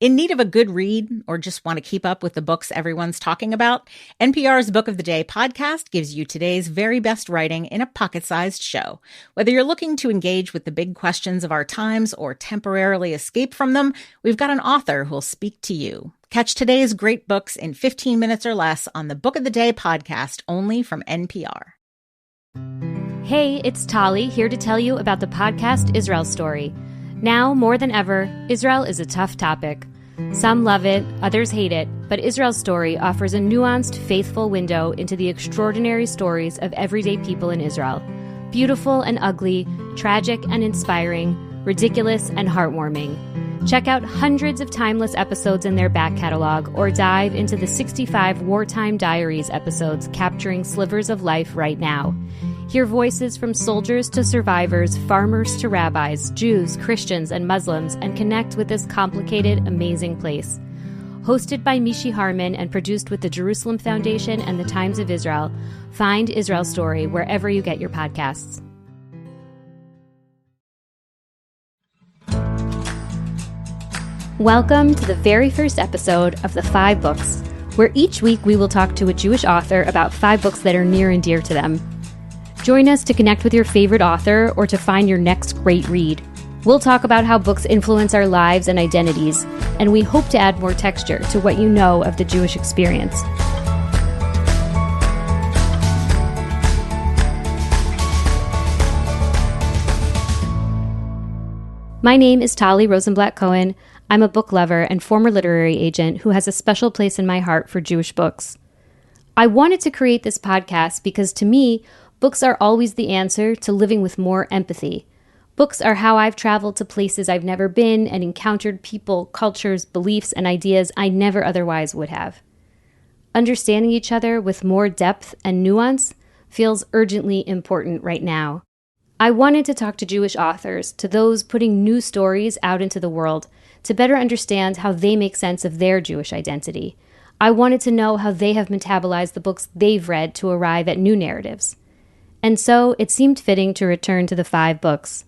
In need of a good read or just want to keep up with the books everyone's talking about? NPR's Book of the Day podcast gives you today's very best writing in a pocket-sized show. Whether you're looking to engage with the big questions of our times or temporarily escape from them, we've got an author who'll speak to you. Catch today's great books in 15 minutes or less on the Book of the Day podcast, only from NPR. Hey, it's Tali, here to tell you about the podcast Israel Story. Now, more than ever, Israel is a tough topic. Some love it, others hate it, but Israel Story offers a nuanced, faithful window into the extraordinary stories of everyday people in Israel. Beautiful and ugly, tragic and inspiring, ridiculous and heartwarming. Check out hundreds of timeless episodes in their back catalog or dive into the 65 Wartime Diaries episodes capturing slivers of life right now. Hear voices from soldiers to survivors, farmers to rabbis, Jews, Christians, and Muslims, and connect with this complicated, amazing place. Hosted by Mishi Harman and produced with the Jerusalem Foundation and the Times of Israel, find Israel Story wherever you get your podcasts. Welcome to the very first episode of The 5 Books, where each week we will talk to a Jewish author about 5 books that are near and dear to them. Join us to connect with your favorite author or to find your next great read. We'll talk about how books influence our lives and identities, and we hope to add more texture to what you know of the Jewish experience. My name is Tali Rosenblatt Cohen. I'm a book lover and former literary agent who has a special place in my heart for Jewish books. I wanted to create this podcast because, to me, books are always the answer to living with more empathy. Books are how I've traveled to places I've never been and encountered people, cultures, beliefs, and ideas I never otherwise would have. Understanding each other with more depth and nuance feels urgently important right now. I wanted to talk to Jewish authors, to those putting new stories out into the world, to better understand how they make sense of their Jewish identity. I wanted to know how they have metabolized the books they've read to arrive at new narratives. And so it seemed fitting to return to the 5 books.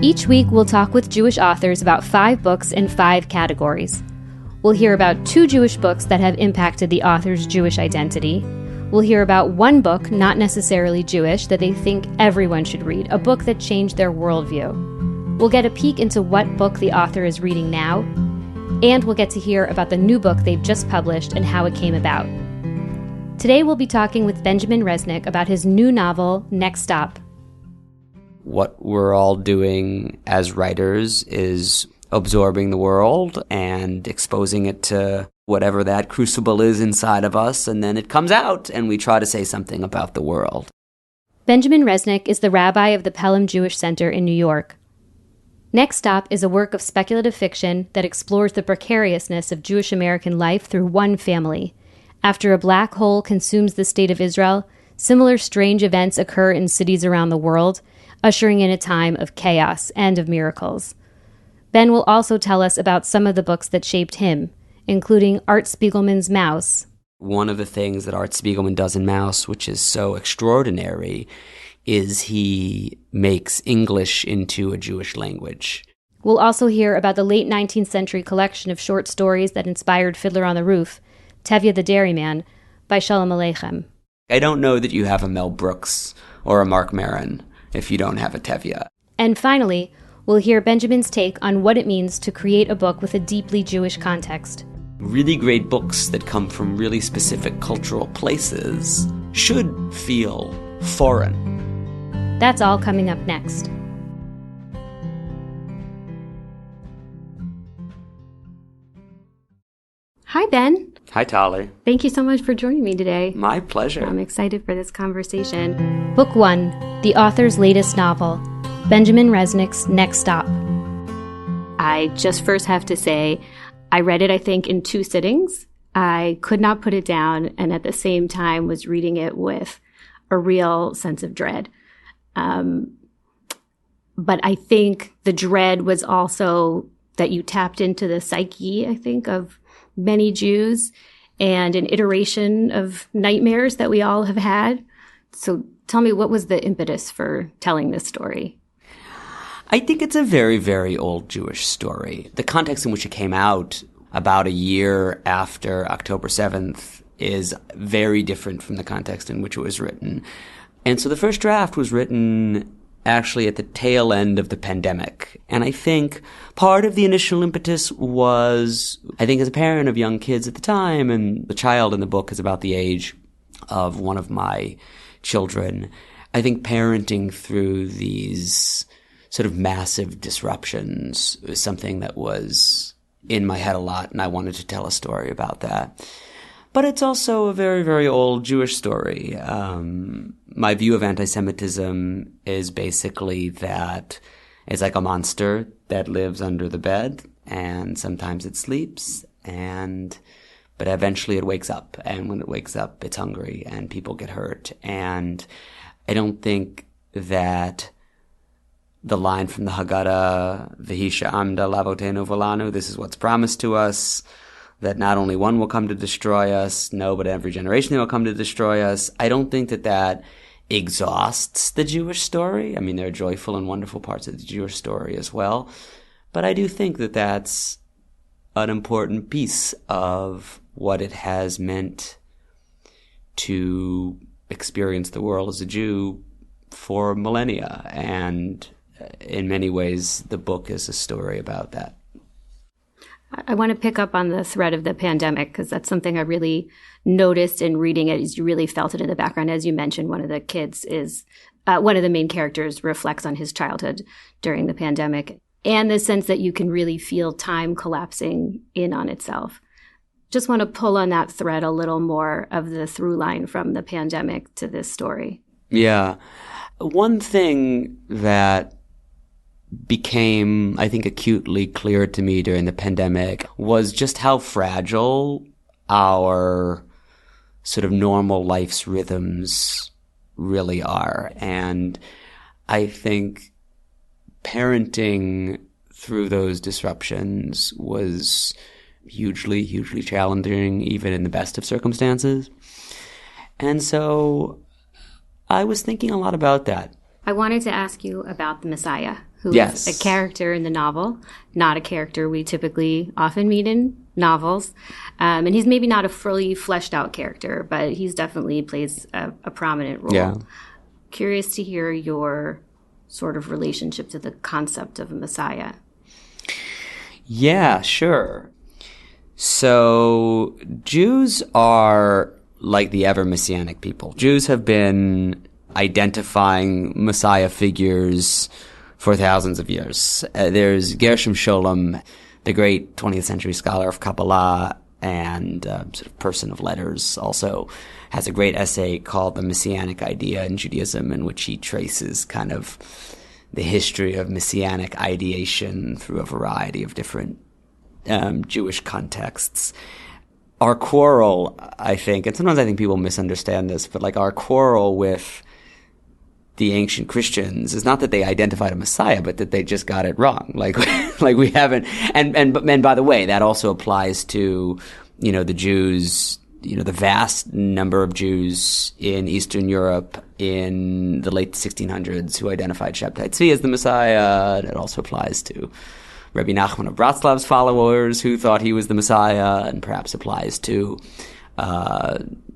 Each week we'll talk with Jewish authors about 5 books in 5 categories. We'll hear about 2 Jewish books that have impacted the author's Jewish identity. We'll hear about 1 book, not necessarily Jewish, that they think everyone should read, a book that changed their worldview. We'll get a peek into what book the author is reading now, and we'll get to hear about the new book they've just published and how it came about. Today we'll be talking with Benjamin Resnick about his new novel, Next Stop. What we're all doing as writers is absorbing the world and exposing it to whatever that crucible is inside of us, and then it comes out and we try to say something about the world. Benjamin Resnick is the rabbi of the Pelham Jewish Center in New York. Next Stop is a work of speculative fiction that explores the precariousness of Jewish American life through one family. After a black hole consumes the state of Israel, similar strange events occur in cities around the world, ushering in a time of chaos and of miracles. Ben will also tell us about some of the books that shaped him, including Art Spiegelman's Mouse. One of the things that Art Spiegelman does in Mouse, which is so extraordinary, is he makes English into a Jewish language. We'll also hear about the late 19th century collection of short stories that inspired Fiddler on the Roof, Tevye the Dairyman, by Shalom Aleichem. I don't know that you have a Mel Brooks or a Mark Maron if you don't have a Tevye. And finally, we'll hear Benjamin's take on what it means to create a book with a deeply Jewish context. Really great books that come from really specific cultural places should feel foreign. That's all coming up next. Hi, Ben. Hi, Tali. Thank you so much for joining me today. My pleasure. I'm excited for this conversation. Book 1, the author's latest novel, Benjamin Resnick's Next Stop. I just first have to say, I read it, I think, in 2 sittings. I could not put it down, and at the same time was reading it with a real sense of dread. But I think the dread was also that you tapped into the psyche, I think, of many Jews and an iteration of nightmares that we all have had. So tell me, what was the impetus for telling this story? I think it's a very, very old Jewish story. The context in which it came out about a year after October 7th is very different from the context in which it was written. And so the first draft was written actually at the tail end of the pandemic. And I think part of the initial impetus was, I think as a parent of young kids at the time, and the child in the book is about the age of one of my children, I think parenting through these sort of massive disruptions was something that was in my head a lot, and I wanted to tell a story about that. But it's also a very, very old Jewish story. My view of anti-Semitism is basically that it's like a monster that lives under the bed, and sometimes it sleeps, but eventually it wakes up. And when it wakes up, it's hungry, and people get hurt. And I don't think that the line from the Haggadah, V'hi she'amda lavotenu v'lanu, this is what's promised to us, that not only one will come to destroy us, no, but every generation will come to destroy us. I don't think that exhausts the Jewish story. I mean, there are joyful and wonderful parts of the Jewish story as well. But I do think that that's an important piece of what it has meant to experience the world as a Jew for millennia. And in many ways, the book is a story about that. I want to pick up on the thread of the pandemic, because that's something I really noticed in reading it. Is you really felt it in the background. As you mentioned, one of the kids is one of the main characters reflects on his childhood during the pandemic, and the sense that you can really feel time collapsing in on itself. Just want to pull on that thread a little more of the through line from the pandemic to this story. Yeah. One thing that became, I think, acutely clear to me during the pandemic was just how fragile our sort of normal life's rhythms really are. And I think parenting through those disruptions was hugely, hugely challenging, even in the best of circumstances. And so I was thinking a lot about that. I wanted to ask you about the Messiah, who Yes. is a character in the novel, not a character we typically often meet in novels. And he's maybe not a fully fleshed out character, but he's definitely plays a prominent role. Yeah. Curious to hear your sort of relationship to the concept of a Messiah. Yeah, sure. So Jews are like the ever messianic people. Jews have been identifying Messiah figures for thousands of years. There's Gershom Scholem, the great 20th century scholar of Kabbalah and sort of person of letters, also has a great essay called The Messianic Idea in Judaism, in which he traces kind of the history of messianic ideation through a variety of different Jewish contexts. Our quarrel, I think, and sometimes I think people misunderstand this, but like our quarrel with the ancient Christians is not that they identified a Messiah, but that they just got it wrong. Like we haven't, and by the way, that also applies to, the Jews, the vast number of Jews in Eastern Europe in the late 1600s who identified Shabtai Tzvi as the Messiah. It also applies to Rabbi Nachman of Bratslaw's followers who thought he was the Messiah, and perhaps applies to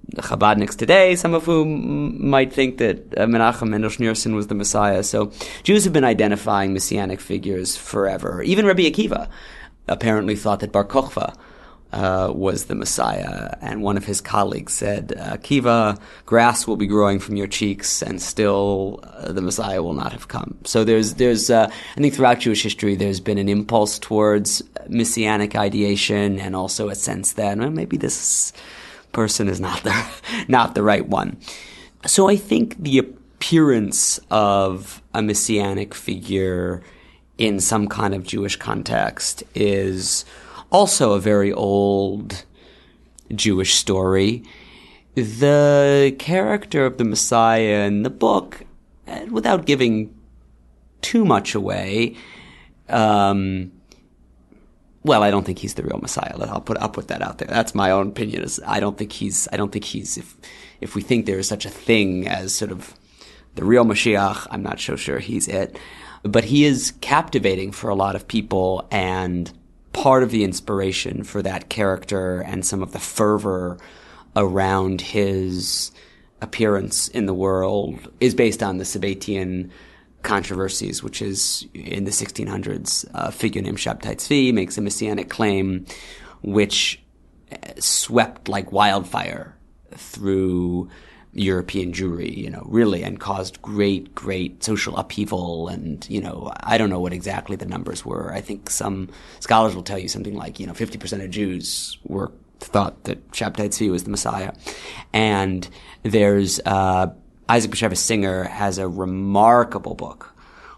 the Chabadniks today, some of whom might think that Menachem Mendel Schneerson was the Messiah. So Jews have been identifying messianic figures forever. Even Rabbi Akiva apparently thought that Bar Kochva was the Messiah. And one of his colleagues said, Akiva, grass will be growing from your cheeks and still the Messiah will not have come. So there's I think throughout Jewish history there's been an impulse towards messianic ideation, and also a sense that maybe this person is not the right one. So I think the appearance of a messianic figure in some kind of Jewish context is also a very old Jewish story. The character of the Messiah in the book, without giving too much away, well, I don't think he's the real Messiah. I'll put that out there. That's my own opinion. I don't think he's, if we think there is such a thing as sort of the real Mashiach, I'm not so sure he's it. But he is captivating for a lot of people, and part of the inspiration for that character and some of the fervor around his appearance in the world is based on the Sabbatian controversies, which is in the 1600s. A figure named Shabtai Tzvi makes a messianic claim which swept like wildfire through European Jewry, really, and caused great, great social upheaval. And, I don't know what exactly the numbers were. I think some scholars will tell you something like, 50% of Jews thought that Shabtai Tzvi was the Messiah. And there's Isaac Bashevis Singer has a remarkable book,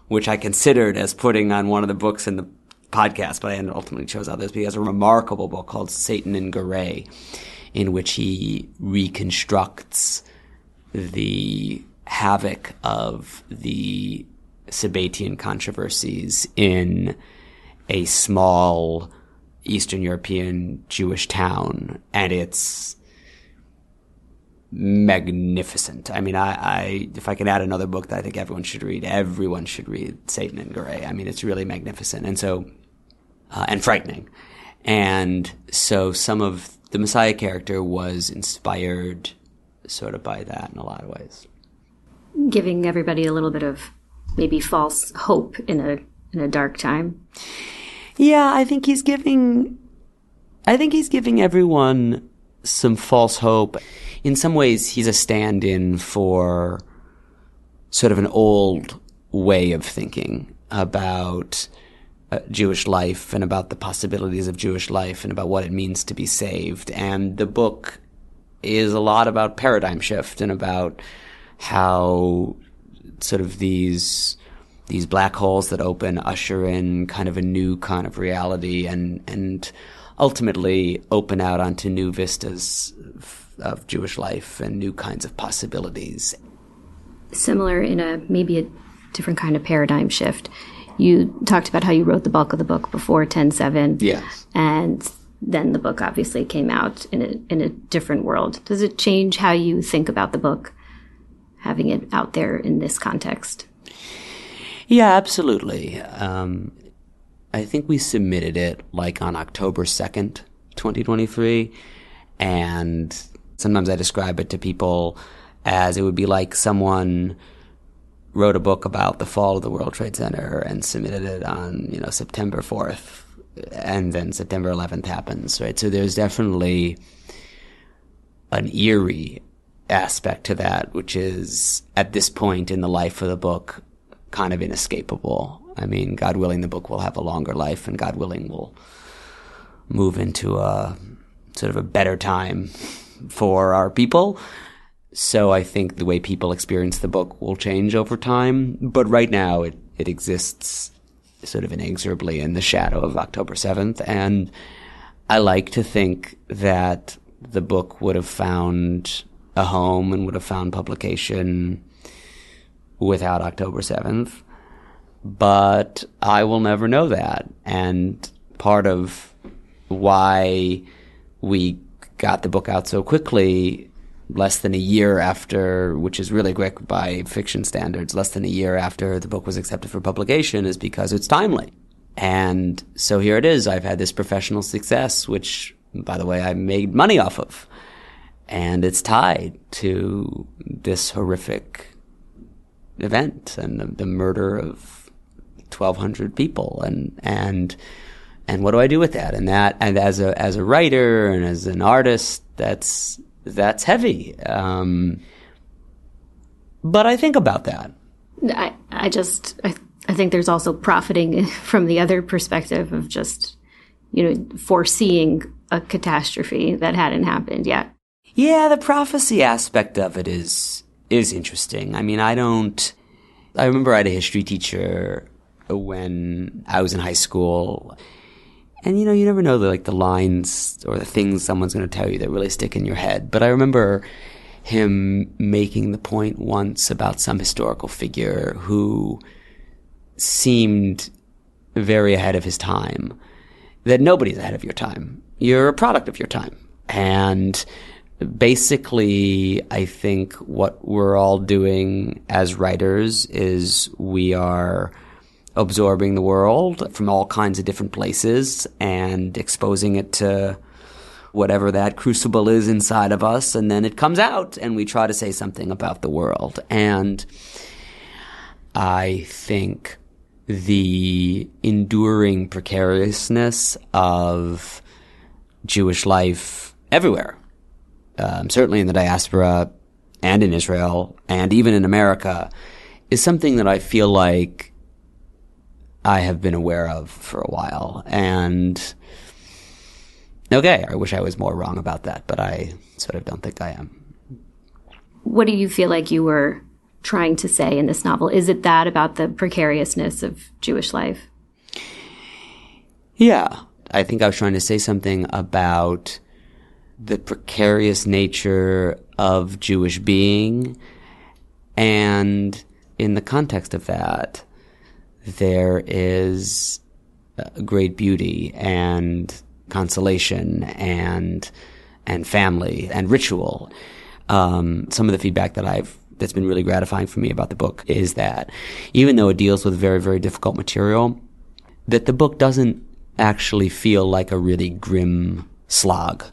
which I considered as putting on one of the books in the podcast, but I ultimately chose others. But he has a remarkable book called Satan and Garay, in which he reconstructs the havoc of the Sabbatian controversies in a small Eastern European Jewish town, and it's magnificent. I mean, if I can add another book that I think everyone should read Satan and Garay. I mean, it's really magnificent, and so and frightening. And so some of the Messiah character was inspired sort of by that in a lot of ways. Giving everybody a little bit of maybe false hope in a dark time. Yeah, I think he's giving everyone some false hope. In some ways, he's a stand-in for sort of an old way of thinking about Jewish life and about the possibilities of Jewish life and about what it means to be saved. And the book is a lot about paradigm shift and about how sort of these black holes that open usher in kind of a new kind of reality and ultimately open out onto new vistas of Jewish life and new kinds of possibilities. Similar in maybe a different kind of paradigm shift. You talked about how you wrote the bulk of the book before 10/7. Yes. And then the book obviously came out in a different world. Does it change how you think about the book, having it out there in this context? Yeah, absolutely. I think we submitted it like on October 2nd, 2023. And sometimes I describe it to people as it would be like someone wrote a book about the fall of the World Trade Center and submitted it on, September 4th. And then September 11th happens, right? So there's definitely an eerie aspect to that, which is at this point in the life of the book, kind of inescapable. I mean, God willing, the book will have a longer life, and God willing, we'll move into a sort of a better time for our people. So I think the way people experience the book will change over time. But right now, it exists sort of inexorably in the shadow of October 7th. And I like to think that the book would have found a home and would have found publication without October 7th. But I will never know that. And part of why we got the book out so quickly, less than a year after, which is really quick by fiction standards, less than a year after the book was accepted for publication, is because it's timely. And so here it is. I've had this professional success, which, by the way, I made money off of. And it's tied to this horrific event and the murder of 1,200 people. And what do I do with that? And as a writer and as an artist, that's heavy. But I think about that. I think there's also profiting from the other perspective of just, foreseeing a catastrophe that hadn't happened yet. Yeah, the prophecy aspect of it is interesting. I mean, I remember I had a history teacher when I was in high school. And, you never know the lines or the things someone's going to tell you that really stick in your head. But I remember him making the point once about some historical figure who seemed very ahead of his time, that nobody's ahead of your time. You're a product of your time. And basically, I think what we're all doing as writers is we are absorbing the world from all kinds of different places and exposing it to whatever that crucible is inside of us, and then it comes out and we try to say something about the world. And I think the enduring precariousness of Jewish life everywhere, certainly in the diaspora and in Israel and even in America, is something that I feel like I have been aware of for a while. And okay, I wish I was more wrong about that, but I sort of don't think I am. What do you feel like you were trying to say in this novel? Is it that about the precariousness of Jewish life? Yeah, I think I was trying to say something about the precarious nature of Jewish being, and in the context of that, there is great beauty and consolation and family and ritual. Some of the feedback that's been really gratifying for me about the book is that even though it deals with very, very difficult material, that the book doesn't actually feel like a really grim slog,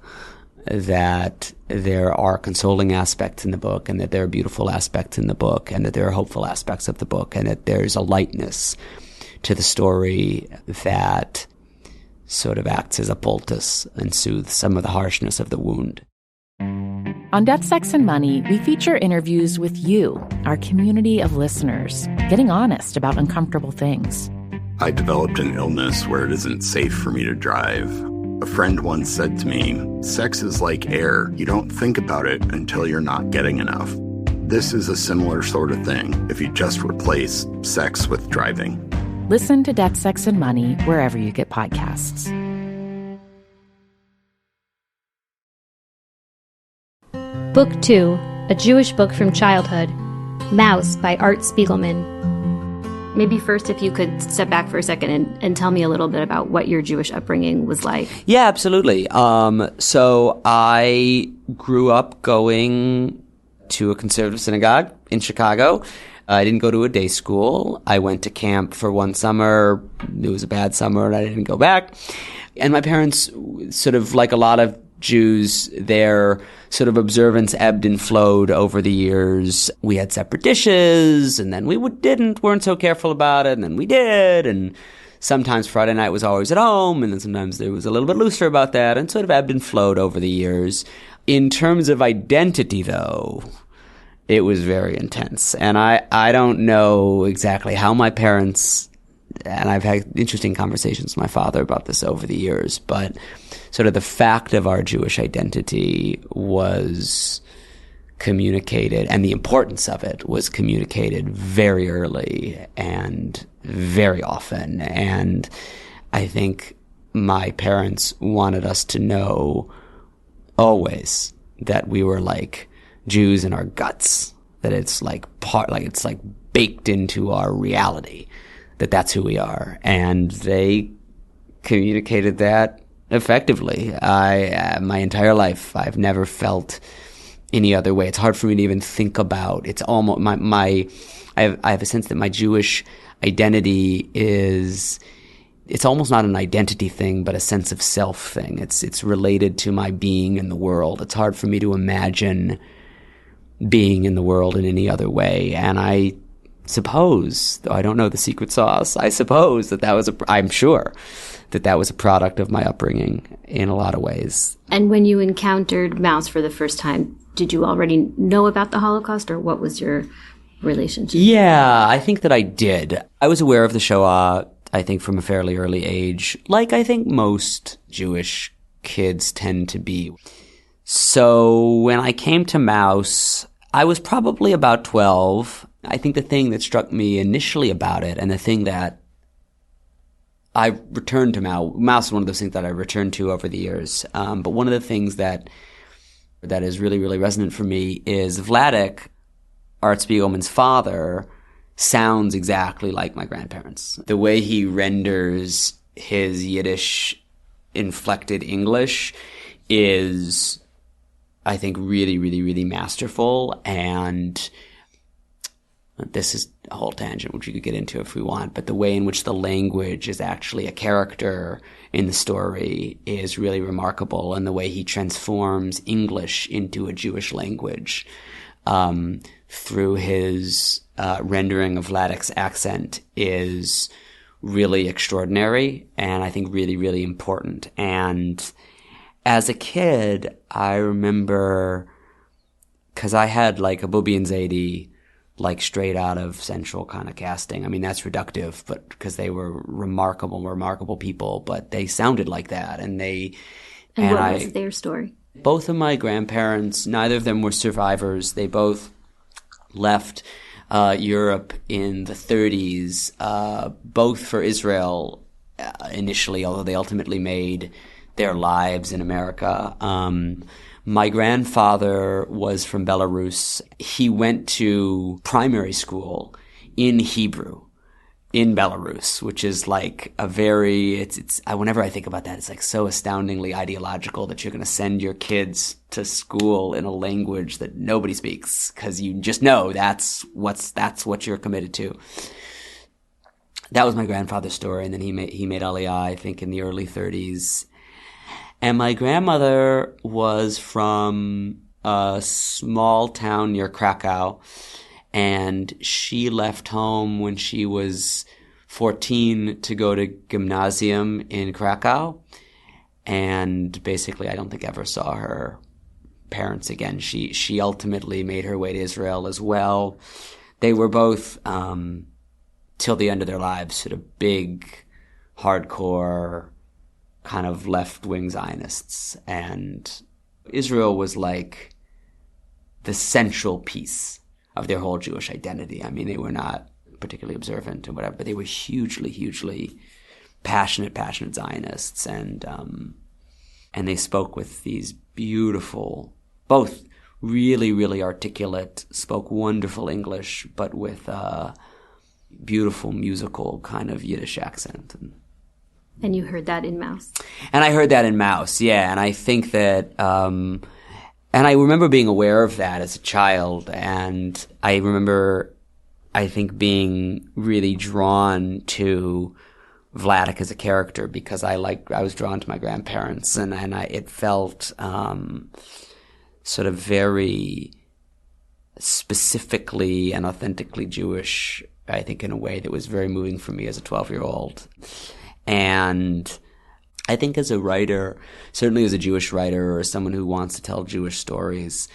that there are consoling aspects in the book, and that there are beautiful aspects in the book, and that there are hopeful aspects of the book, and that there's a lightness to the story that sort of acts as a poultice and soothes some of the harshness of the wound. On Death, Sex, and Money, we feature interviews with you, our community of listeners, getting honest about uncomfortable things. I developed an illness where it isn't safe for me to drive. A friend once said to me, "Sex is like air. You don't think about it until you're not getting enough." This is a similar sort of thing if you just replace sex with driving. Listen to Death, Sex, and Money wherever you get podcasts. Book 2, A Jewish Book from Childhood, Mouse by Art Spiegelman. Maybe first, if you could step back for a second and tell me a little bit about what your Jewish upbringing was like. Yeah, absolutely. So I grew up going to a conservative synagogue in Chicago. I didn't go to a day school. I went to camp for one summer. It was a bad summer, and I didn't go back. And my parents, sort of like a lot of Jews, their sort of observance ebbed and flowed over the years. We had separate dishes, and then we weren't so careful about it, and then we did, and sometimes Friday night was always at home, and then sometimes there was a little bit looser about that, and sort of ebbed and flowed over the years. In terms of identity, though, it was very intense. And I don't know exactly how my parents, and I've had interesting conversations with my father about this over the years, but sort of the fact of our Jewish identity was communicated, and the importance of it was communicated very early and very often. And I think my parents wanted us to know always that we were like Jews in our guts, that it's like it's like baked into our reality, that that's who we are. And they communicated that effectively. My entire life, I've never felt any other way. It's hard for me to even think about. It's almost I have a sense that my Jewish identity is, it's almost not an identity thing, but a sense of self thing. It's related to my being in the world. It's hard for me to imagine being in the world in any other way. And I suppose, though I don't know the secret sauce, I suppose I'm sure that was a product of my upbringing in a lot of ways. And when you encountered Mouse for the first time, did you already know about the Holocaust, or what was your relationship? Yeah, I think that I did. I was aware of the Shoah, I think, from a fairly early age, like I think most Jewish kids tend to be. So when I came to Mouse, I was probably about 12. I think the thing that struck me initially about it, and the thing that I returned to Mouse is one of those things that I returned to over the years. But one of the things that is really, really resonant for me is Vladek, Art Spiegelman's father, sounds exactly like my grandparents. The way he renders his Yiddish inflected English is, I think, really, really, really masterful. And this is a whole tangent, which we could get into if we want, but the way in which the language is actually a character in the story is really remarkable, and the way he transforms English into a Jewish language through his rendering of Vladek's accent is really extraordinary, and I think really, really important. And as a kid, I remember, because I had like a Bubi and Zaidi, like straight out of Central kind of casting. I mean, that's reductive, but because they were remarkable people, but they sounded like that. And what was their story? Both of my grandparents, neither of them were survivors. They both left Europe in the 30s, both for Israel initially, although they ultimately made their lives in America. My grandfather was from Belarus. He went to primary school in Hebrew in Belarus, which is like a very, whenever I think about that, it's like so astoundingly ideological that you're going to send your kids to school in a language that nobody speaks, because you just know that's what you're committed to. That was my grandfather's story, and then he made Aliyah, I think, in the early 30s. And my grandmother was from a small town near Krakow, and she left home when she was 14 to go to gymnasium in Krakow, and basically I don't think ever saw her parents again. She ultimately made her way to Israel as well. They were both, till the end of their lives, sort of big, hardcore, kind of left-wing Zionists, and Israel was like the central piece of their whole Jewish identity. I mean, they were not particularly observant or whatever, but they were hugely passionate Zionists, and they spoke with these beautiful, both really articulate, spoke wonderful English, but with a beautiful musical kind of Yiddish accent. And you heard that in Mouse? And I heard that in Mouse, yeah. And I think that, and I remember being aware of that as a child. And I remember, I think, being really drawn to Vladek as a character, because I was drawn to my grandparents, and it felt, sort of very specifically and authentically Jewish, I think, in a way that was very moving for me as a 12-year-old. And I think as a writer, certainly as a Jewish writer or someone who wants to tell Jewish stories,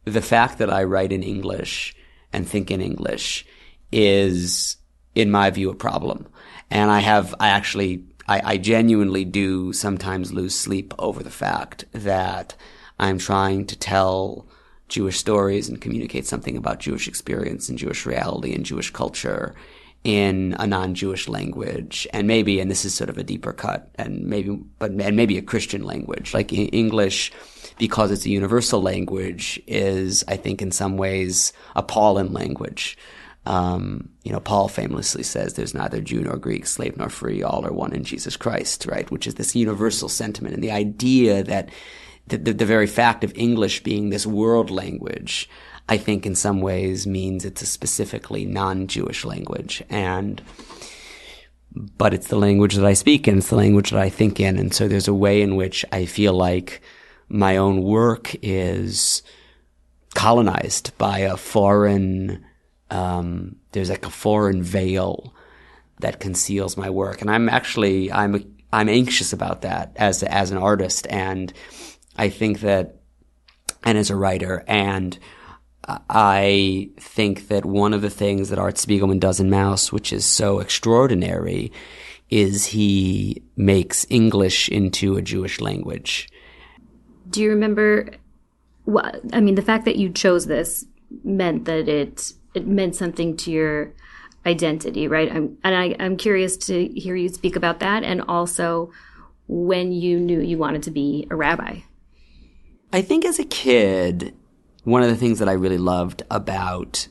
the fact that I write in English and think in English is, in my view, a problem. And I genuinely do sometimes lose sleep over the fact that I'm trying to tell Jewish stories and communicate something about Jewish experience and Jewish reality and Jewish culture in a non-Jewish language, and maybe, and this is sort of a deeper cut, and maybe a Christian language. Like English, because it's a universal language, is, I think, in some ways a Pauline language. Paul famously says there's neither Jew nor Greek, slave nor free, all are one in Jesus Christ, right? Which is this universal sentiment, and the idea that the very fact of English being this world language, I think in some ways means it's a specifically non-Jewish language, but it's the language that I speak and it's the language that I think in, and so there's a way in which I feel like my own work is colonized by a foreign, there's like a foreign veil that conceals my work, and I'm anxious about that as an artist, and I think that, and as a writer, and I think that one of the things that Art Spiegelman does in Mouse, which is so extraordinary, is he makes English into a Jewish language. Do you remember, the fact that you chose this meant that it meant something to your identity, right? I'm curious to hear you speak about that, and also when you knew you wanted to be a rabbi. I think as a kid, one of the things that I really loved about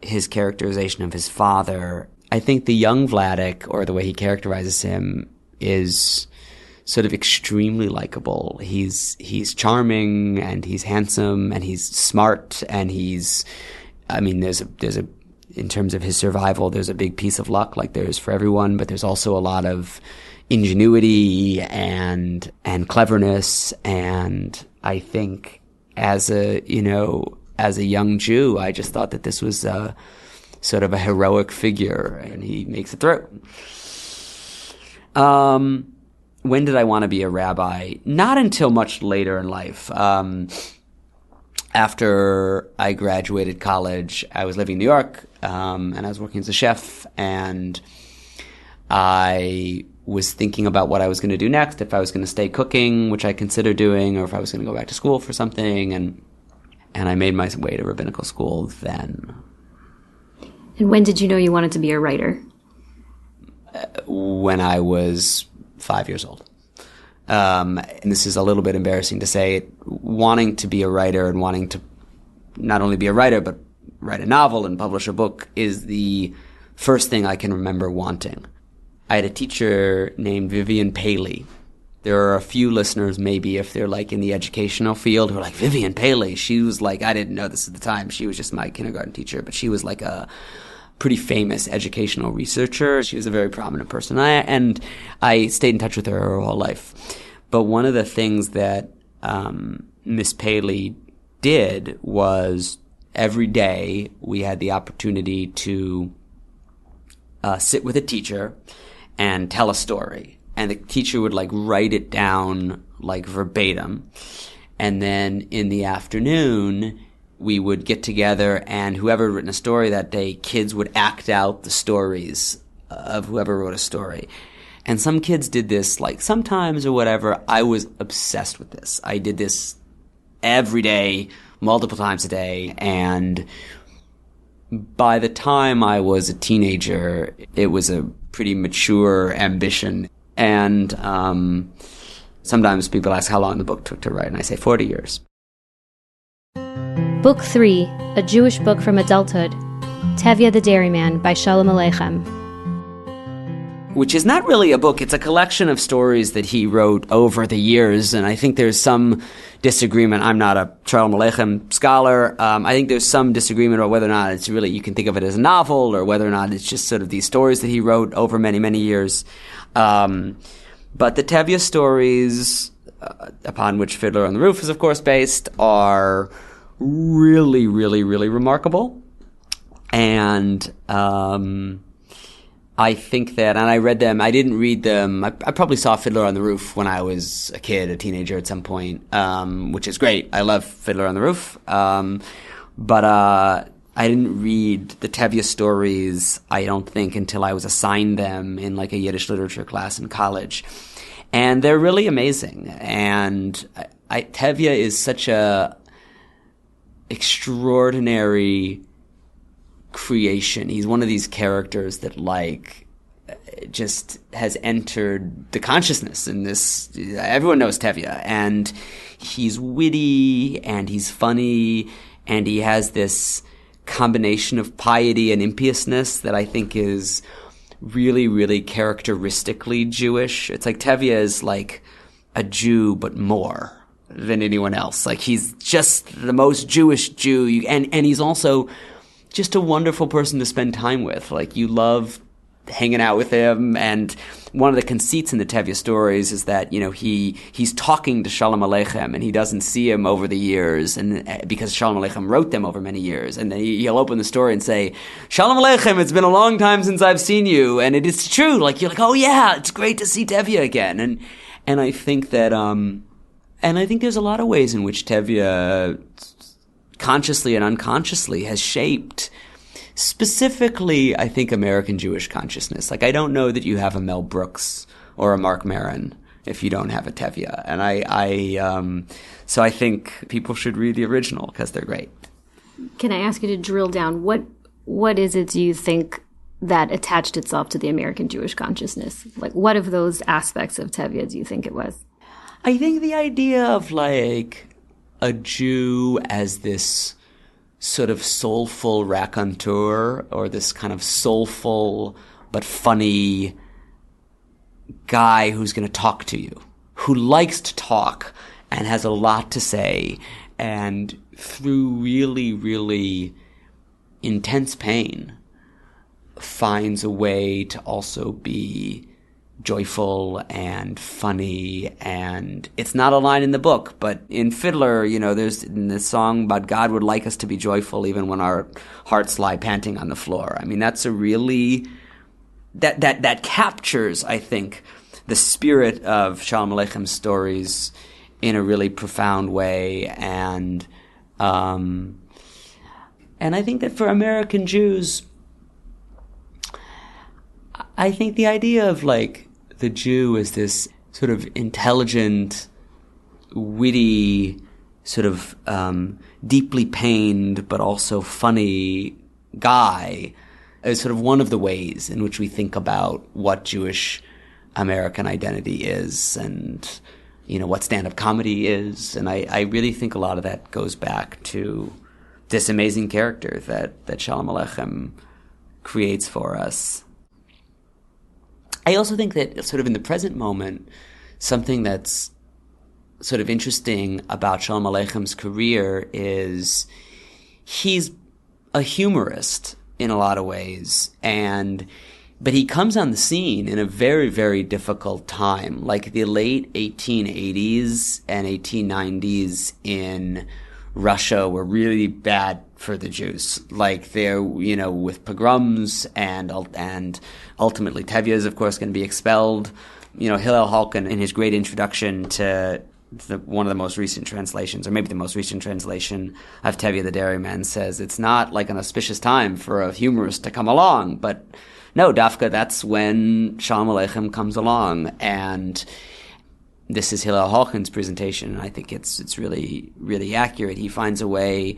his characterization of his father, I think the young Vladek, or the way he characterizes him, is sort of extremely likable. He's charming, and he's handsome, and he's smart, and there's a in terms of his survival, there's a big piece of luck, like there is for everyone, but there's also a lot of ingenuity and cleverness. And I think as a young Jew, I just thought that this was sort of a heroic figure, and he makes it through. When did I want to be a rabbi? Not until much later in life. After I graduated college, I was living in New York, and I was working as a chef, and I was thinking about what I was going to do next, if I was going to stay cooking, which I considered doing, or if I was going to go back to school for something, and I made my way to rabbinical school then. And when did you know you wanted to be a writer? When I was 5 years old. And this is a little bit embarrassing to say, wanting to be a writer and wanting to not only be a writer, but write a novel and publish a book is the first thing I can remember wanting. I had a teacher named Vivian Paley. There are a few listeners, maybe, if they're like in the educational field, who are like, Vivian Paley. She was like, I didn't know this at the time. She was just my kindergarten teacher, but she was like a pretty famous educational researcher. She was a very prominent person. And I stayed in touch with her whole life. But one of the things that Miss Paley did was every day we had the opportunity to sit with a teacher and tell a story. And the teacher would like write it down like verbatim. And then in the afternoon, we would get together, and whoever had written a story that day, kids would act out the stories of whoever wrote a story. And some kids did this like sometimes or whatever. I was obsessed with this. I did this every day, multiple times a day. And by the time I was a teenager, it was a pretty mature ambition. And sometimes people ask how long the book took to write, and I say 40 years. Book 3, A Jewish Book from Adulthood, Tevye the Dairyman by Shalom Aleichem. Which is not really a book. It's a collection of stories that he wrote over the years, and I think there's some disagreement. I'm not a Shalom Aleichem scholar. I think there's some disagreement about whether or not it's really, you can think of it as a novel, or whether or not it's just sort of these stories that he wrote over many, many years. But the Tevye stories, upon which Fiddler on the Roof is of course based, are really, really, really remarkable. And I think that, and I read them, I didn't read them, I probably saw Fiddler on the Roof when I was a kid, a teenager at some point, which is great. I love Fiddler on the Roof. But I didn't read the Tevye stories, I don't think, until I was assigned them in like a Yiddish literature class in college. And they're really amazing. And Tevye is such a extraordinary creation. He's one of these characters that like just has entered the consciousness in this. Everyone knows Tevye, and he's witty and he's funny, and he has this combination of piety and impiousness that I think is really, really characteristically Jewish. It's like Tevye is like a Jew, but more than anyone else. Like he's just the most Jewish Jew, and he's also just a wonderful person to spend time with. Like you love hanging out with him. And one of the conceits in the Tevye stories is that, you know, he's talking to Shalom Aleichem, and he doesn't see him over the years, and because Shalom Aleichem wrote them over many years. And then he'll open the story and say, Shalom Aleichem, it's been a long time since I've seen you. And it is true. Like you're like, oh yeah, it's great to see Tevye again. And I think that and I think there's a lot of ways in which Tevye consciously and unconsciously has shaped specifically, I think, American Jewish consciousness. Like, I don't know that you have a Mel Brooks or a Mark Maron if you don't have a Tevye. And so I think people should read the original because they're great. Can I ask you to drill down? What is it, do you think, that attached itself to the American Jewish consciousness? Like, what of those aspects of Tevye do you think it was? I think the idea of, like, a Jew as this sort of soulful raconteur, or this kind of soulful but funny guy who's going to talk to you, who likes to talk and has a lot to say, and through really, really intense pain finds a way to also be joyful and funny. And it's not a line in the book, but in Fiddler, there's in the song about God would like us to be joyful even when our hearts lie panting on the floor. I mean, that's a really, that captures, I think, the spirit of Shalom Aleichem stories in a really profound way. And I think that for American Jews, I think the idea of the Jew is this sort of intelligent, witty, sort of deeply pained but also funny guy is sort of one of the ways in which we think about what Jewish American identity is and, what stand-up comedy is. And I really think a lot of that goes back to this amazing character that Shalom Aleichem creates for us. I also think that sort of in the present moment, something that's sort of interesting about Shalom Aleicham's career is he's a humorist in a lot of ways, but he comes on the scene in a very, very difficult time, like the late 1880s and 1890s in Russia were really bad for the Jews. They're, with pogroms and ultimately Tevye is, of course, going to be expelled. Hillel Halkin, in his great introduction to one of the most recent translations, or maybe the most recent translation of Tevye the Dairyman, says it's not like an auspicious time for a humorist to come along, but no, Dafka, that's when Shalom Aleichem comes along. And this is Hillel Halkin's presentation, and I think it's really, really accurate. He finds a way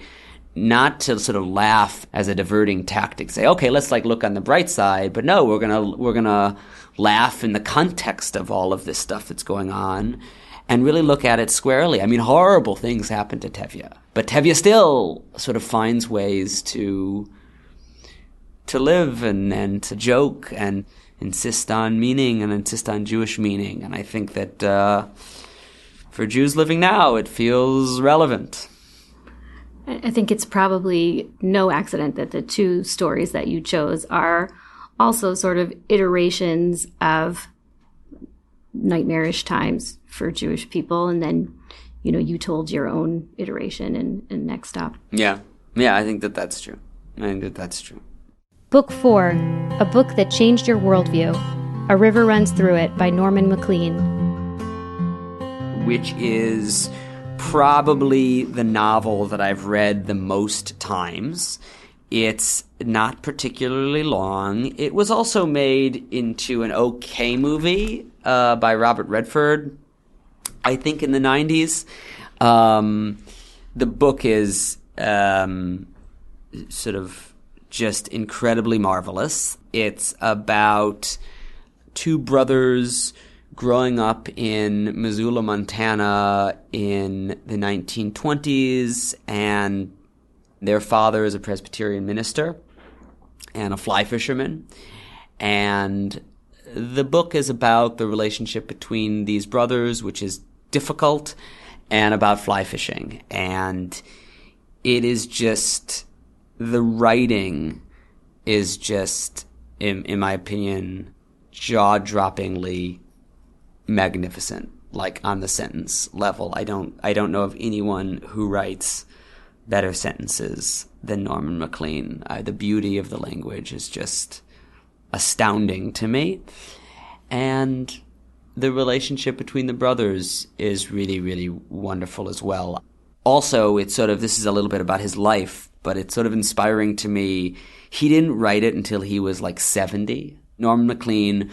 not to sort of laugh as a diverting tactic, say, okay, let's look on the bright side, but no, we're gonna laugh in the context of all of this stuff that's going on and really look at it squarely. I mean, horrible things happen to Tevye, but Tevye still sort of finds ways to live and to joke and insist on meaning and insist on Jewish meaning. And I think that for Jews living now, it feels relevant. I think it's probably no accident that the two stories that you chose are also sort of iterations of nightmarish times for Jewish people. And then, you told your own iteration in Next Stop. Yeah, I think that's true. Book 4, a book that changed your worldview. A River Runs Through It by Norman Maclean. Which is probably the novel that I've read the most times. It's not particularly long. It was also made into an okay movie by Robert Redford, I think in the 90s. The book is sort of just incredibly marvelous. It's about two brothers growing up in Missoula, Montana in the 1920s, and their father is a Presbyterian minister and a fly fisherman. And the book is about the relationship between these brothers, which is difficult, and about fly fishing. And it is just, the writing is just, in my opinion, jaw-droppingly magnificent, on the sentence level. I don't know of anyone who writes better sentences than Norman Maclean. The beauty of the language is just astounding to me. And the relationship between the brothers is really, really wonderful as well. Also, it's sort of, this is a little bit about his life, but it's sort of inspiring to me. He didn't write it until he was 70. Norman Maclean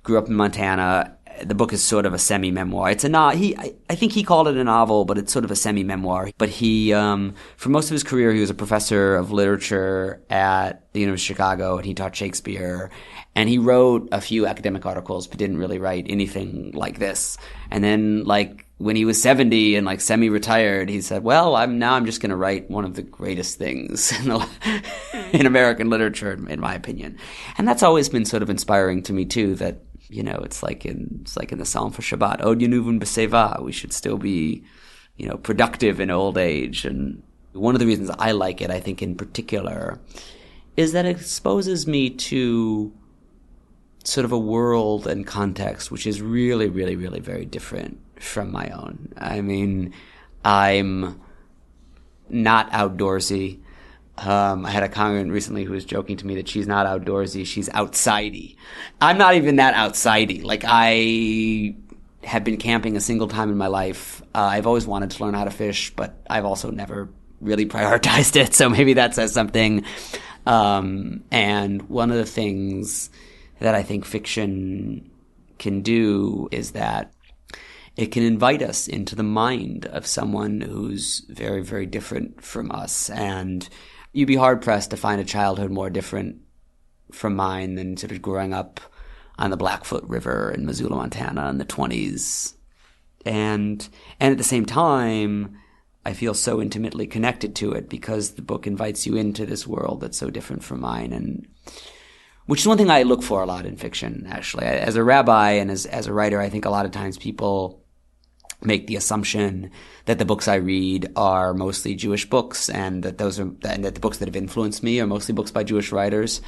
grew up in Montana. The book is sort of a semi-memoir. It's I think he called it a novel, but it's sort of a semi-memoir. But he, for most of his career, he was a professor of literature at the University of Chicago, and he taught Shakespeare. And he wrote a few academic articles, but didn't really write anything like this. And then, when he was 70 and semi-retired, he said, well, I'm just going to write one of the greatest things in American literature, in my opinion. And that's always been sort of inspiring to me too, that, it's like in the Psalm for Shabbat, Od Yenuvun B'Seva, we should still be, productive in old age. And one of the reasons I like it, I think in particular, is that it exposes me to sort of a world and context which is really, really, really very different from my own. I mean, I'm not outdoorsy. I had a congregant recently who was joking to me that she's not outdoorsy, she's outsidey. I'm not even that outsidey. Like, I have been camping a single time in my life. I've always wanted to learn how to fish, but I've also never really prioritized it, so maybe that says something. And one of the things that I think fiction can do is that it can invite us into the mind of someone who's very, very different from us. And you'd be hard-pressed to find a childhood more different from mine than sort of growing up on the Blackfoot River in Missoula, Montana in the 1920s. And at the same time, I feel so intimately connected to it because the book invites you into this world that's so different from mine, and which is one thing I look for a lot in fiction, actually. As a rabbi and as a writer, I think a lot of times people make the assumption that the books I read are mostly Jewish books, and that the books that have influenced me are mostly books by Jewish writers.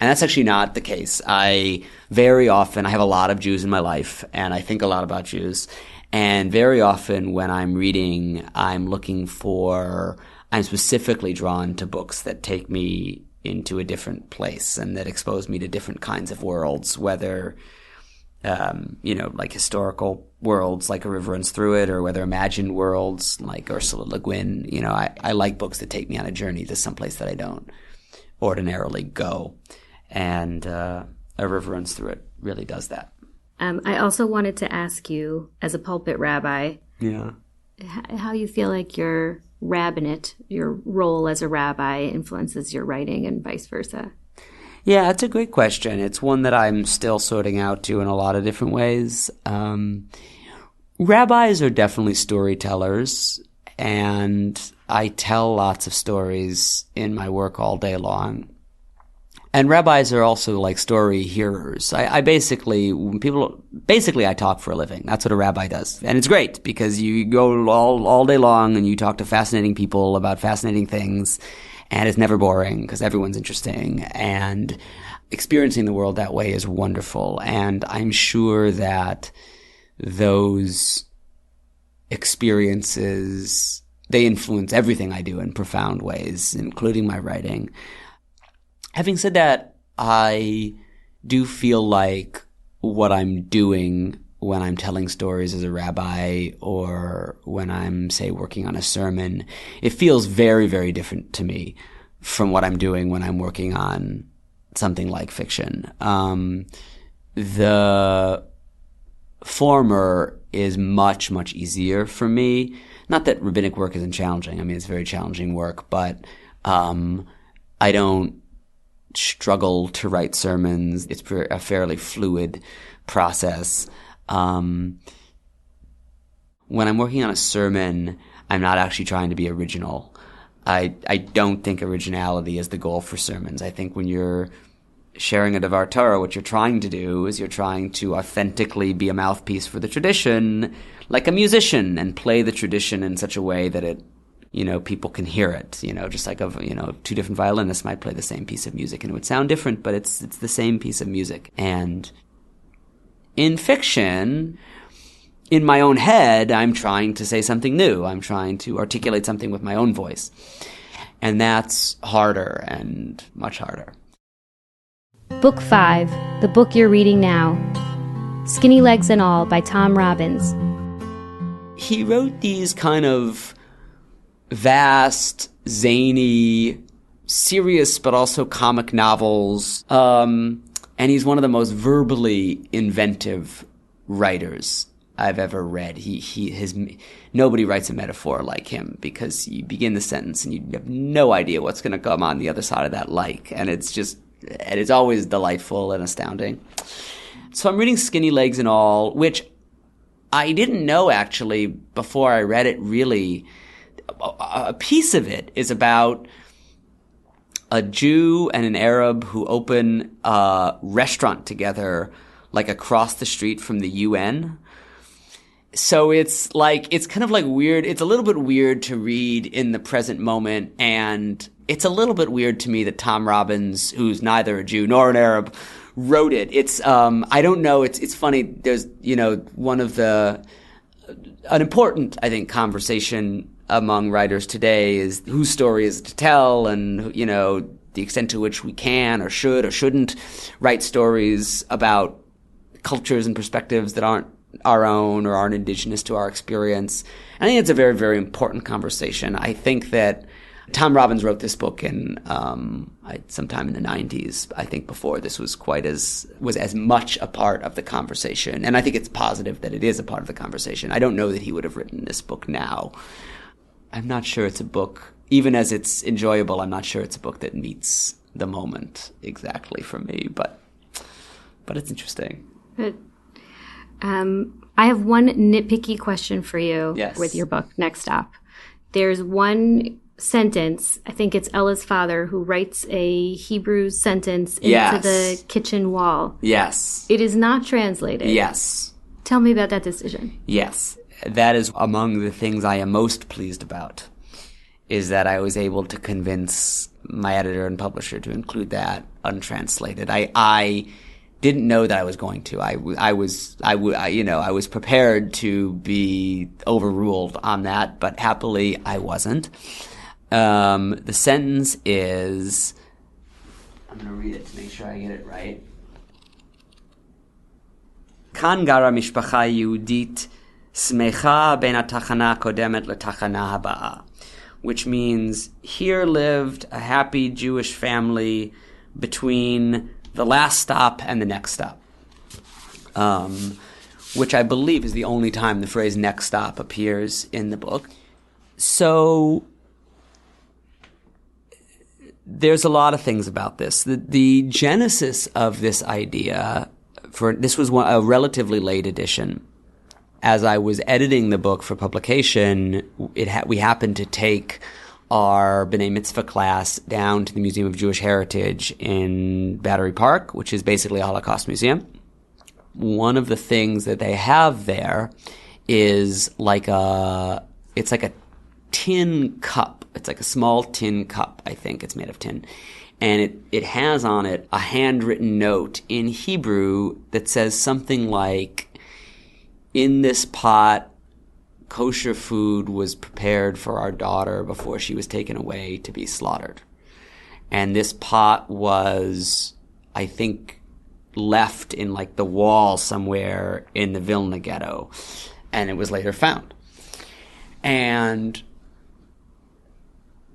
And that's actually not the case. I have a lot of Jews in my life, and I think a lot about Jews. And very often when I'm reading, I'm specifically drawn to books that take me into a different place and that expose me to different kinds of worlds, whether, like historical worlds like A River Runs Through It, or whether imagined worlds like Ursula Le Guin. I like books that take me on a journey to someplace that I don't ordinarily go. And A River Runs Through It really does that. I also wanted to ask you, as a pulpit rabbi, how you feel like your rabbinate, your role as a rabbi, influences your writing and vice versa. Yeah, that's a great question. It's one that I'm still sorting out too in a lot of different ways. Rabbis are definitely storytellers, and I tell lots of stories in my work all day long. And rabbis are also like story hearers. I talk for a living. That's what a rabbi does. And it's great because you go all day long and you talk to fascinating people about fascinating things, and it's never boring because everyone's interesting, and experiencing the world that way is wonderful. And I'm sure that those experiences, they influence everything I do in profound ways, including my writing. Having said that, I do feel like what I'm doing when I'm telling stories as a rabbi, or when I'm, say, working on a sermon, it feels very, very different to me from what I'm doing when I'm working on something like fiction. The former is much, much easier for me. Not that rabbinic work isn't challenging. I mean, it's very challenging work, but I don't struggle to write sermons. It's a fairly fluid process. When I'm working on a sermon, I'm not actually trying to be original. I don't think originality is the goal for sermons. I think when you're sharing a Devar Torah, what you're trying to do is you're trying to authentically be a mouthpiece for the tradition, like a musician, and play the tradition in such a way that it, people can hear it, just like two different violinists might play the same piece of music and it would sound different, but it's the same piece of music. And in fiction, in my own head, I'm trying to say something new. I'm trying to articulate something with my own voice. And that's harder and much harder. Book 5, the book you're reading now, Skinny Legs and All by Tom Robbins. He wrote these kind of vast, zany, serious but also comic novels. And he's one of the most verbally inventive writers I've ever read. Nobody writes a metaphor like him, because you begin the sentence and you have no idea what's going to come on the other side of that like. And it's always delightful and astounding. So I'm reading Skinny Legs and All, which I didn't know actually before I read it really. A piece of it is about a Jew and an Arab who open a restaurant together, like across the street from the UN. So it's kind of like weird. It's a little bit weird to read in the present moment, and it's a little bit weird to me that Tom Robbins, who's neither a Jew nor an Arab, wrote it. It's I don't know. It's funny. There's an important, I think, conversation among writers today is whose story is to tell, and the extent to which we can or should or shouldn't write stories about cultures and perspectives that aren't our own or aren't indigenous to our experience. I think it's a very, very important conversation. I think that Tom Robbins wrote this book in sometime in the 90s. I think before this was as much a part of the conversation. And I think it's positive that it is a part of the conversation. I don't know that he would have written this book now. I'm not sure it's a book, even as it's enjoyable, I'm not sure it's a book that meets the moment exactly for me, but it's interesting. But, I have one nitpicky question for you with your book, Next Stop. There's one sentence, I think it's Ella's father, who writes a Hebrew sentence into the kitchen wall. Yes. It is not translated. Yes. Tell me about that decision. Yes. That is among the things I am most pleased about, is that I was able to convince my editor and publisher to include that untranslated. I didn't know that I was going to. I was prepared to be overruled on that, but happily I wasn't. The sentence is, I'm going to read it to make sure I get it right. Kan gara mishpacha yehudit smecha ben hatachana kodemet letachana habaa, which means here lived a happy Jewish family between the last stop and the next stop, which I believe is the only time the phrase next stop appears in the book. So there's a lot of things about this. The genesis of this idea, this was a relatively late edition. As I was editing the book for publication, we happened to take our B'nai Mitzvah class down to the Museum of Jewish Heritage in Battery Park, which is basically a Holocaust museum. One of the things that they have there is it's like a tin cup. It's like a small tin cup, I think. It's made of tin. And it has on it a handwritten note in Hebrew that says something like, in this pot, kosher food was prepared for our daughter before she was taken away to be slaughtered. And this pot was, I think, left in like the wall somewhere in the Vilna ghetto. And it was later found. And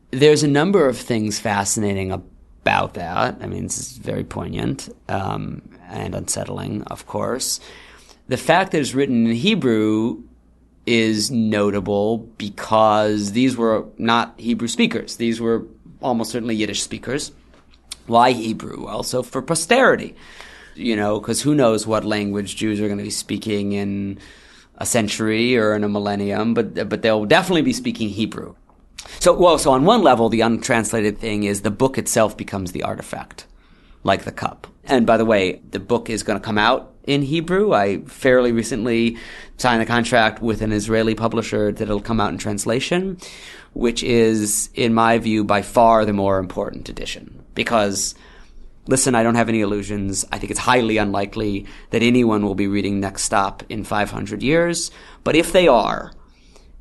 there's a number of things fascinating about that. I mean, this is very poignant and unsettling, of course. The fact that it's written in Hebrew is notable because these were not Hebrew speakers. These were almost certainly Yiddish speakers. Why Hebrew? Well, so for posterity, because who knows what language Jews are going to be speaking in a century or in a millennium, but they'll definitely be speaking Hebrew. So on one level, the untranslated thing is the book itself becomes the artifact, like the cup. And by the way, the book is going to come out in Hebrew. I fairly recently signed a contract with an Israeli publisher that it'll come out in translation, which is, in my view, by far the more important edition. Because, listen, I don't have any illusions. I think it's highly unlikely that anyone will be reading Next Stop in 500 years. But if they are,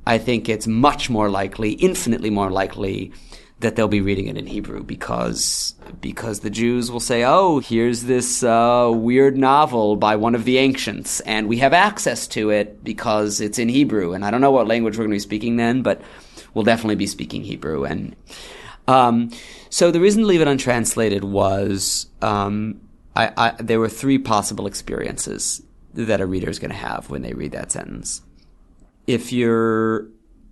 I think it's much more likely, infinitely more likely, that they'll be reading it in Hebrew because the Jews will say, oh, here's this weird novel by one of the ancients, and we have access to it because it's in Hebrew. And I don't know what language we're going to be speaking then, but we'll definitely be speaking Hebrew. And so the reason to leave it untranslated was there were three possible experiences that a reader is going to have when they read that sentence. If you're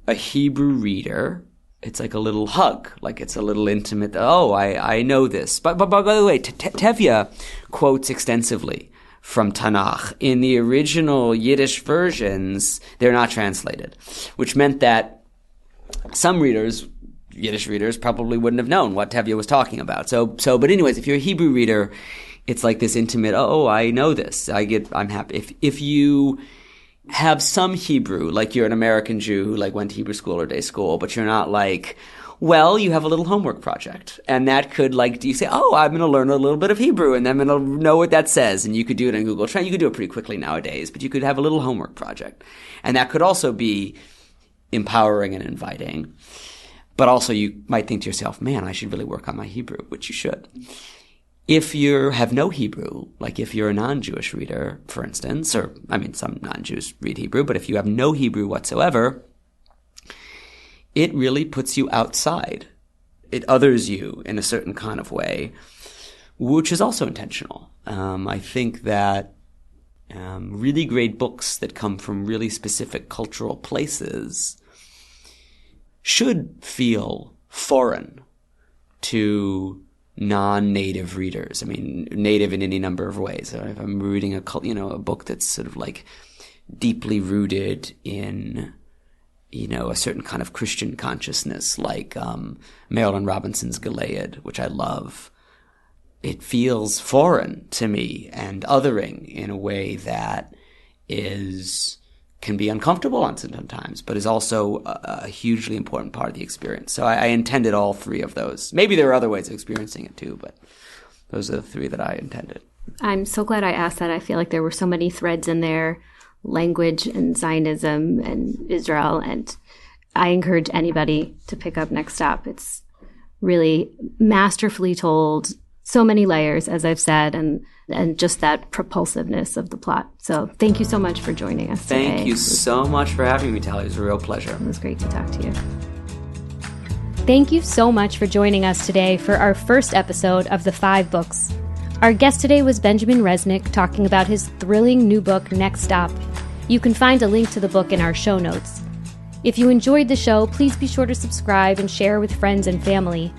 a Hebrew reader, it's like a little hug, like it's a little intimate. Oh, I know this. But by the way, Tevye quotes extensively from Tanakh. In the original Yiddish versions, they're not translated, which meant that some readers, Yiddish readers, probably wouldn't have known what Tevye was talking about. But anyways, if you're a Hebrew reader, it's like this intimate, oh, I know this. I'm happy. If you have some Hebrew, like you're an American Jew who went to Hebrew school or day school, but you're not Well, you have a little homework project, and that could, like, you say, oh, I'm going to learn a little bit of Hebrew, and I'm going to know what that says, and you could do it on Google Translate. You could do it pretty quickly nowadays, but you could have a little homework project. And that could also be empowering and inviting. But also you might think to yourself, man, I should really work on my Hebrew, which you should. If you have no Hebrew, like if you're a non-Jewish reader, for instance, or, I mean, some non-Jews read Hebrew, but if you have no Hebrew whatsoever, it really puts you outside. It others you in a certain kind of way, which is also intentional. I think that really great books that come from really specific cultural places should feel foreign to non-native readers. I mean, native in any number of ways. If I'm reading a book that's sort of like deeply rooted in a certain kind of Christian consciousness, like Marilyn Robinson's Gilead, which I love, it feels foreign to me and othering in a way that can be uncomfortable sometimes, but is also a hugely important part of the experience. So I intended all three of those. Maybe there are other ways of experiencing it too, but those are the three that I intended. I'm so glad I asked that. I feel like there were so many threads in there, language and Zionism and Israel, and I encourage anybody to pick up Next Stop. It's really masterfully told, so many layers, as I've said, and just that propulsiveness of the plot. So thank you so much for joining us today. Thank you so much for having me, Tali. It was a real pleasure. It was great to talk to you. Thank you so much for joining us today for our first episode of The 5 Books. Our guest today was Benjamin Resnick, talking about his thrilling new book, Next Stop. You can find a link to the book in our show notes. If you enjoyed the show, please be sure to subscribe and share with friends and family.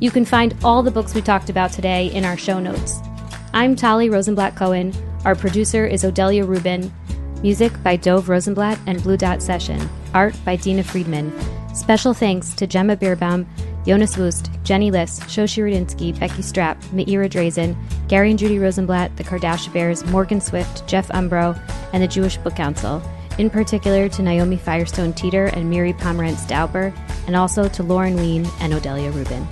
You can find all the books we talked about today in our show notes. I'm Tali Rosenblatt Cohen. Our producer is Odelia Rubin. Music by Dove Rosenblatt and Blue Dot Session. Art by Dena Friedman. Special thanks to Gemma Beerbaum, Jonas Wust, Jenny Liss, Shoshi Rudinsky, Becky Strapp, Meira Drazen, Gary and Judy Rosenblatt, the Kardashian Bears, Morgan Swift, Jeff Umbro, and the Jewish Book Council. In particular to Naomi Firestone Teeter and Miri Pomerantz Dauber, and also to Lauren Wien and Odelia Rubin.